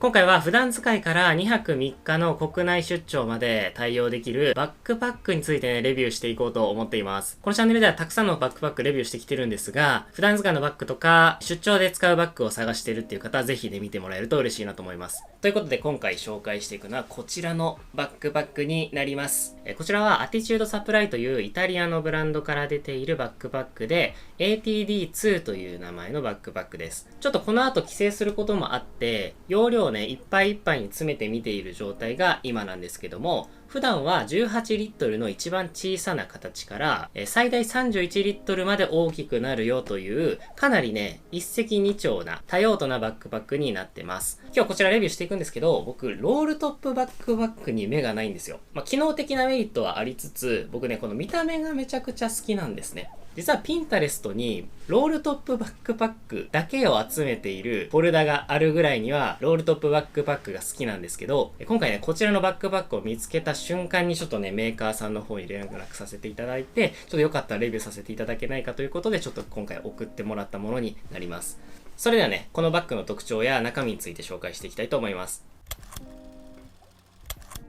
今回は普段使いから2泊3日の国内出張まで対応できるバックパックについてね、レビューしていこうと思っています。このチャンネルではたくさんのバックパックレビューしてきてるんですが、普段使いのバッグとか出張で使うバッグを探してるっていう方はぜひね、見てもらえると嬉しいなと思います。ということで今回紹介していくのはこちらのバックパックになります。こちらはアティチュードサプライというイタリアのブランドから出ているバックパックで ATD2 という名前のバックパックです。ちょっとこの後帰省することもあって容量をね、いっぱいいっぱいに詰めて見ている状態が今なんですけども、普段は18リットルの一番小さな形から最大31リットルまで大きくなるよというかなりね、一石二鳥な多用途なバックパックになってます。今日こちらレビューしていくんですけど、僕ロールトップバックパックに目がないんですよ。機能的なメリットはありつつ、僕ねこの見た目がめちゃくちゃ好きなんですね。実はピンタレストにロールトップバックパックだけを集めているフォルダがあるぐらいにはロールトップバックパックが好きなんですけど、今回ねこちらのバックパックを見つけた瞬間にちょっとねメーカーさんの方に連絡させていただいて、ちょっとよかったらレビューさせていただけないかということでちょっと今回送ってもらったものになります。それではねこのバッグの特徴や中身について紹介していきたいと思います。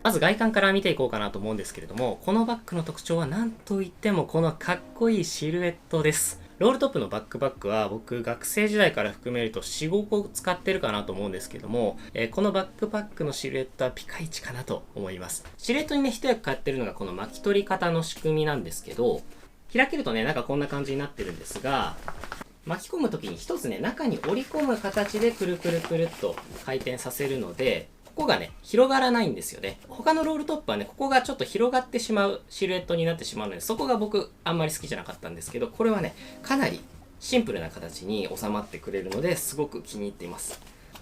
まず外観から見ていこうかなと思うんですけれども、このバッグの特徴は何といってもこのかっこいいシルエットです。ロールトップのバックパックは僕学生時代から含めると 4,5 個使ってるかなと思うんですけども、このバックパックのシルエットはピカイチかなと思います。シルエットにね一役買ってるのがこの巻き取り方の仕組みなんですけど、開けるとね中こんな感じになってるんですが、巻き込む時に一つね中に折り込む形でくるくるくるっと回転させるので、ここがね広がらないんですよね。他のロールトップはねここがちょっと広がってしまうシルエットになってしまうので、そこが僕あんまり好きじゃなかったんですけど、これはねかなりシンプルな形に収まってくれるのですごく気に入っています。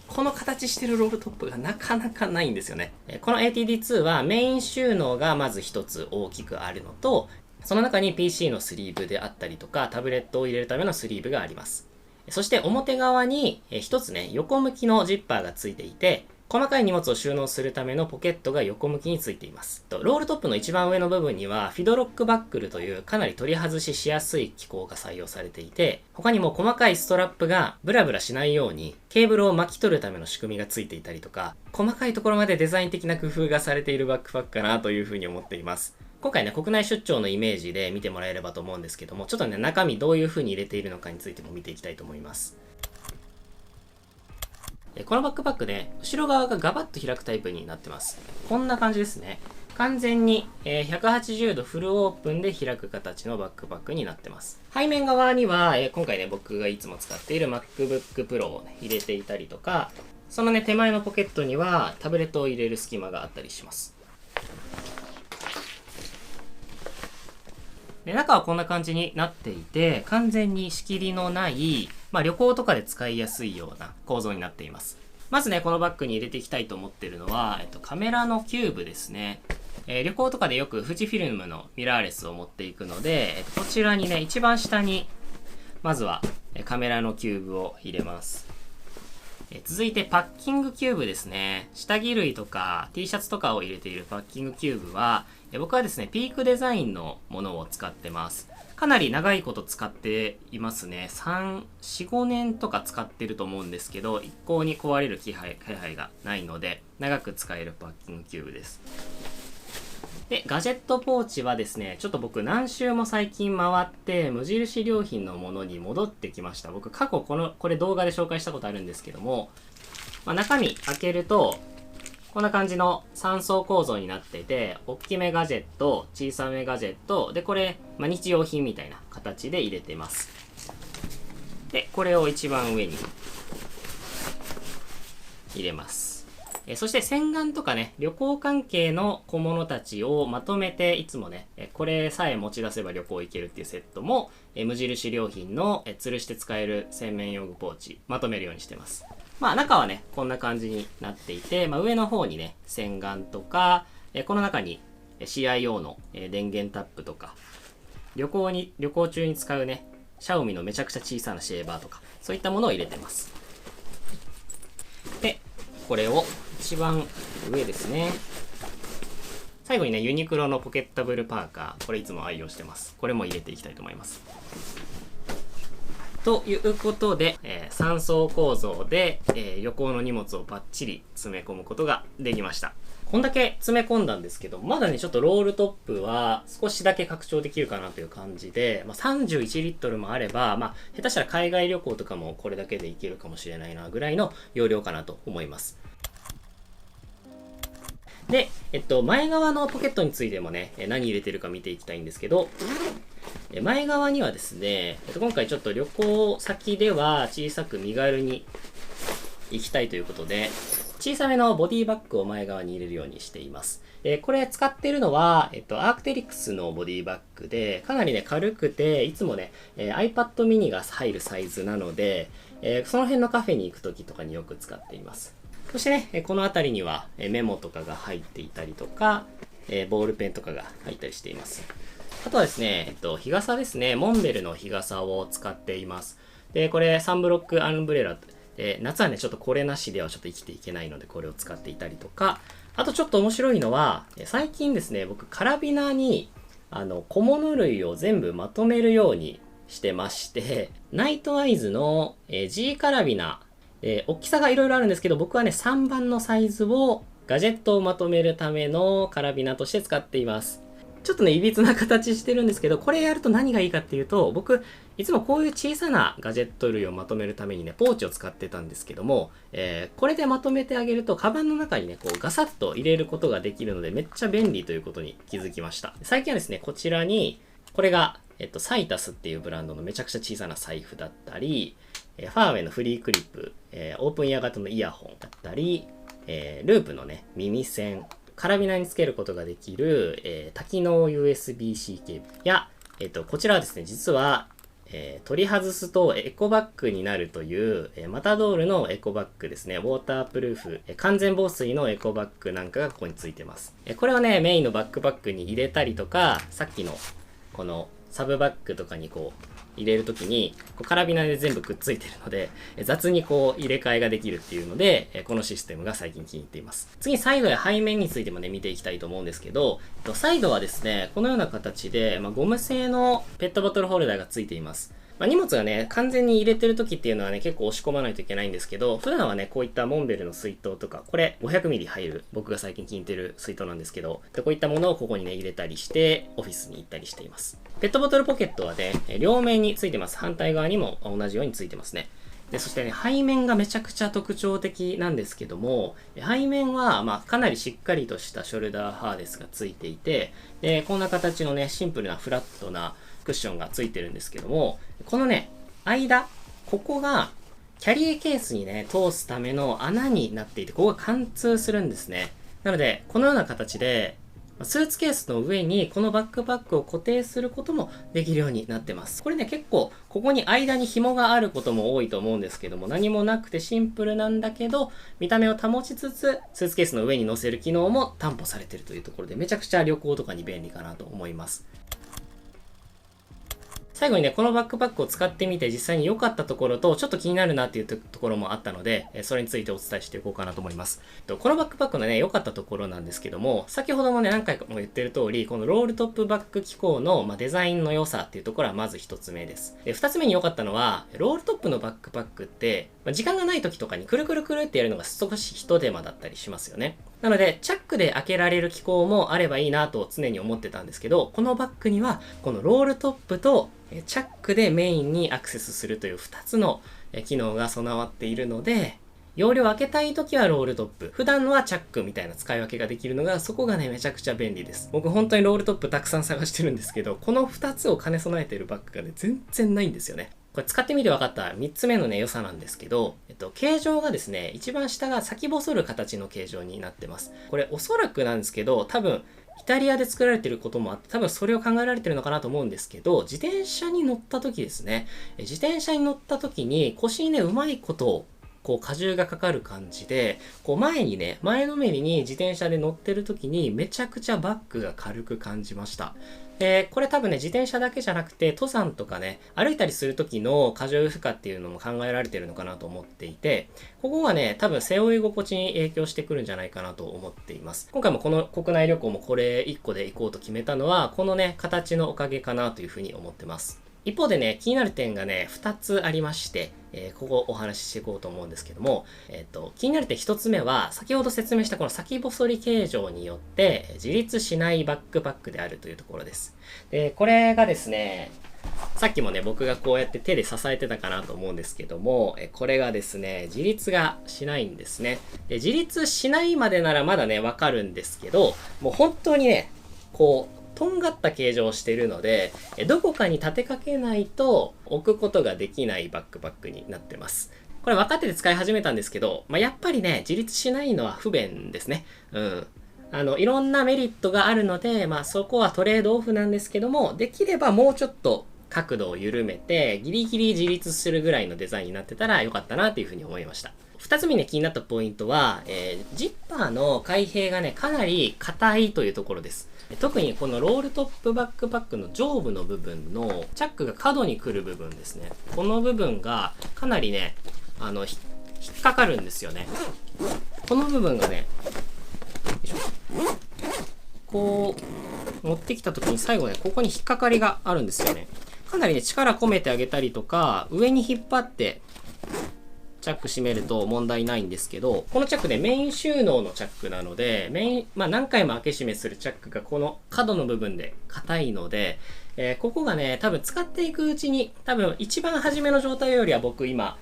この形してるロールトップがなかなかないんですよね。この ATD2 はメイン収納がまず一つ大きくあるのと、その中に PC のスリーブであったりとかタブレットを入れるためのスリーブがあります。そして表側に一つね横向きのジッパーがついていて、細かい荷物を収納するためのポケットが横向きについています。ロールトップの一番上の部分にはフィドロックバックルというかなり取り外ししやすい機構が採用されていて、他にも細かいストラップがブラブラしないようにケーブルを巻き取るための仕組みがついていたりとか、細かいところまでデザイン的な工夫がされているバックパックかなというふうに思っています。今回ね国内出張のイメージで見てもらえればと思うんですけども、ちょっとね中身どういう風に入れているのかについても見ていきたいと思います。このバックパックね後ろ側がガバッと開くタイプになってます。こんな感じですね。完全に180度フルオープンで開く形のバックパックになってます。背面側には今回ね僕がいつも使っている MacBook Pro を、ね、入れていたりとか、そのね手前のポケットにはタブレットを入れる隙間があったりします。で中はこんな感じになっていて、完全に仕切りのない旅行とかで使いやすいような構造になっています。まずねこのバッグに入れていきたいと思っているのは、カメラのキューブですね。旅行とかでよく富士フィルムのミラーレスを持っていくので、こちらにね一番下にまずはカメラのキューブを入れます。続いてパッキングキューブですね。下着類とか T シャツとかを入れているパッキングキューブは僕はですねピークデザインのものを使ってます。かなり長いこと使っていますね。3、4、5年とか使ってると思うんですけど、一向に壊れる気配がないので長く使えるパッキングキューブです。でガジェットポーチはですね、ちょっと僕何周も最近回って無印良品のものに戻ってきました。僕過去これ動画で紹介したことあるんですけども、中身開けるとこんな感じの3層構造になっていて、大きめガジェット、小さめガジェットで、これ、日用品みたいな形で入れてます。でこれを一番上に入れます。そして洗顔とかね旅行関係の小物たちをまとめて、いつもねこれさえ持ち出せば旅行行けるっていうセットも無印良品の吊るして使える洗面用具ポーチまとめるようにしてます。中はねこんな感じになっていて、上の方にね洗顔とか、この中に CIO の電源タップとか、旅行中に使うねシャオミのめちゃくちゃ小さなシェーバーとか、そういったものを入れてます。でこれを一番上ですね。最後にねユニクロのポケッタブルパーカー、これいつも愛用してます。これも入れていきたいと思います。ということで、3層構造で、旅行の荷物をバッチリ詰め込むことができました。こんだけ詰め込んだんですけど、まだね、ちょっとロールトップは少しだけ拡張できるかなという感じで、31リットルもあれば、下手したら海外旅行とかもこれだけでいけるかもしれないなぐらいの容量かなと思います。で、前側のポケットについてもね、何入れてるか見ていきたいんですけど、前側にはですね、今回ちょっと旅行先では小さく身軽に行きたいということで、小さめのボディバッグを前側に入れるようにしています。これ使ってるのは、アークテリクスのボディバッグで、かなりね、軽くて、いつもね、iPad mini が入るサイズなので、その辺のカフェに行くときとかによく使っています。そしてね、この辺りにはメモとかが入っていたりとか、ボールペンとかが入ったりしています。あとはですね、日傘ですね。モンベルの日傘を使っています。で、これサンブロックアンブレラで、夏はね、ちょっとこれなしではちょっと生きていけないので、これを使っていたりとか、あとちょっと面白いのは、最近ですね、僕カラビナに、小物類を全部まとめるようにしてまして、ナイトアイズの G カラビナ、大きさがいろいろあるんですけど、僕はね、3番のサイズをガジェットをまとめるためのカラビナとして使っています。ちょっとね、いびつな形してるんですけど、これやると何がいいかっていうと、僕、いつもこういう小さなガジェット類をまとめるためにね、ポーチを使ってたんですけども、これでまとめてあげると、カバンの中にね、こうガサッと入れることができるので、めっちゃ便利ということに気づきました。最近はですね、こちらに、これが、サイタスっていうブランドのめちゃくちゃ小さな財布だったり、ファーウェイのフリークリップ、オープンイヤー型のイヤホンだったり、ループのね、耳栓、カラビナにつけることができる、多機能 USB-C ケーブルや、こちらはですね、実は、取り外すとエコバッグになるという、マタドールのエコバッグですね。ウォータープルーフ、完全防水のエコバッグなんかがここについてます。これをね、メインのバックパックに入れたりとか、さっきのこのサブバッグとかにこう入れるときにカラビナで全部くっついてるので、雑にこう入れ替えができるっていうので、このシステムが最近気に入っています。次、サイドや背面についてもね、見ていきたいと思うんですけど、サイドはですね、このような形で、ゴム製のペットボトルホルダーがついています。荷物がね、完全に入れてる時っていうのはね、結構押し込まないといけないんですけど、普段はね、こういったモンベルの水筒とか、これ 500ml 入る、僕が最近気に入ってる水筒なんですけど、こういったものをここにね、入れたりして、オフィスに行ったりしています。ペットボトルポケットはね、両面についてます。反対側にも同じようについてますね。で、そしてね、背面がめちゃくちゃ特徴的なんですけども、背面は、かなりしっかりとしたショルダーハーネスがついていて、で、こんな形のね、シンプルなフラットなクッションがついてるんですけども、このね、ここがキャリーケースにね、通すための穴になっていて、ここが貫通するんですね。なので、このような形で、スーツケースの上にこのバックパックを固定することもできるようになってます。これね、結構、ここに間に紐があることも多いと思うんですけども、何もなくてシンプルなんだけど、見た目を保ちつつ、スーツケースの上に乗せる機能も担保されているというところで、めちゃくちゃ旅行とかに便利かなと思います。最後にね、このバックパックを使ってみて実際に良かったところと、ちょっと気になるなっていうところもあったので、それについてお伝えしていこうかなと思います。このバックパックのね、良かったところなんですけども、先ほどもね、何回も言ってる通り、このロールトップバッグ機構の、デザインの良さっていうところはまず一つ目です。で、二つ目に良かったのは、ロールトップのバックパックって、時間がない時とかにくるくるくるってやるのが少し一手間だったりしますよね。なので、チャックで開けられる機構もあればいいなと常に思ってたんですけど、このバッグには、このロールトップとチャックでメインにアクセスするという2つの機能が備わっているので、容量開けたいときはロールトップ、普段はチャックみたいな使い分けができるのが、そこがね、めちゃくちゃ便利です。僕本当にロールトップたくさん探してるんですけど、この2つを兼ね備えているバッグがね、全然ないんですよね。これ使ってみて分かった3つ目のね、良さなんですけど、形状がですね、一番下が先細る形の形状になってます。これおそらくなんですけど、多分、イタリアで作られていることもあって、多分それを考えられているのかなと思うんですけど、自転車に乗った時ですね、自転車に乗った時に腰にね、うまいことをこう荷重がかかる感じで、こう前にね、前のめりに自転車で乗ってる時にめちゃくちゃバッグが軽く感じました。これ多分ね、自転車だけじゃなくて、登山とかね、歩いたりする時の荷重負荷っていうのも考えられてるのかなと思っていて、ここはね、多分背負い心地に影響してくるんじゃないかなと思っています。今回もこの国内旅行もこれ1個で行こうと決めたのは、このね、形のおかげかなというふうに思ってます。一方でね、気になる点がね、2つありまして、ここお話ししていこうと思うんですけども、気になる点1つ目は、先ほど説明したこの先細り形状によって自立しないバックパックであるというところです。で、これがですね、さっきもね、僕がこうやって手で支えてたかなと思うんですけども、これがですね、自立がしないんですね。で、自立しないまでならまだね、わかるんですけど、もう本当にね、こう、とんがった形状をしているので、どこかに立てかけないと置くことができないバックパックになってます。これ分かってて使い始めたんですけど、やっぱりね、自立しないのは不便ですね。うん。いろんなメリットがあるので、そこはトレードオフなんですけども、できればもうちょっと角度を緩めて、ギリギリ自立するぐらいのデザインになってたらよかったなというふうに思いました。二つ目に気になったポイントは、ジッパーの開閉がね、かなり硬いというところです。特にこのロールトップバックパックの上部の部分のチャックが角に来る部分ですね。この部分がかなりね、引っかかるんですよね。この部分がね、こう、持ってきた時に最後ね、ここに引っかかりがあるんですよね。かなりね、力込めてあげたりとか、上に引っ張って、チャック閉めると問題ないんですけど、このチャックね、メイン収納のチャックなので、何回も開け閉めするチャックがこの角の部分で硬いので、ここがね、多分使っていくうちに、多分一番初めの状態よりは僕今、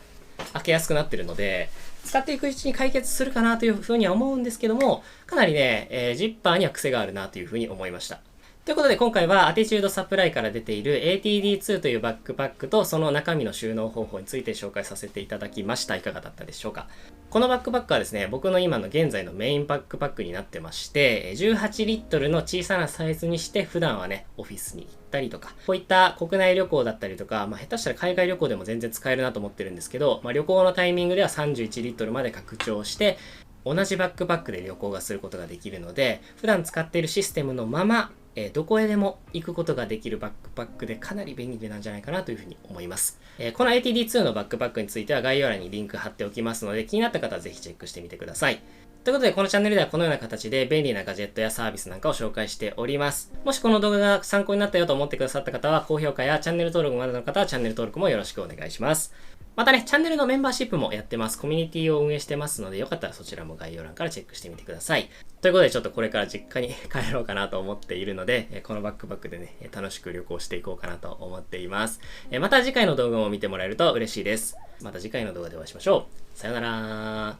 開けやすくなってるので、使っていくうちに解決するかなというふうには思うんですけども、かなりね、ジッパーには癖があるなというふうに思いました。ということで今回はアティチュードサプライから出ている ATD2 というバックパックとその中身の収納方法について紹介させていただきました。いかがだったでしょうか。このバックパックはですね、僕の今の現在のメインバックパックになってまして、18リットルの小さなサイズにして普段はね、オフィスに行ったりとか、こういった国内旅行だったりとか、下手したら海外旅行でも全然使えるなと思ってるんですけど、旅行のタイミングでは31リットルまで拡張して、同じバックパックで旅行がすることができるので、普段使っているシステムのまま、どこへでも行くことができるバックパックでかなり便利なんじゃないかなというふうに思います。この ATD2 のバックパックについては概要欄にリンク貼っておきますので、気になった方はぜひチェックしてみてください。ということで、このチャンネルではこのような形で便利なガジェットやサービスなんかを紹介しております。もしこの動画が参考になったよと思ってくださった方は、高評価やチャンネル登録までの方はチャンネル登録もよろしくお願いします。またね、チャンネルのメンバーシップもやってます。コミュニティを運営してますので、よかったらそちらも概要欄からチェックしてみてください。ということで、ちょっとこれから実家に帰ろうかなと思っているので、このバックパックでね、楽しく旅行していこうかなと思っています。また次回の動画も見てもらえると嬉しいです。また次回の動画でお会いしましょう。さよなら。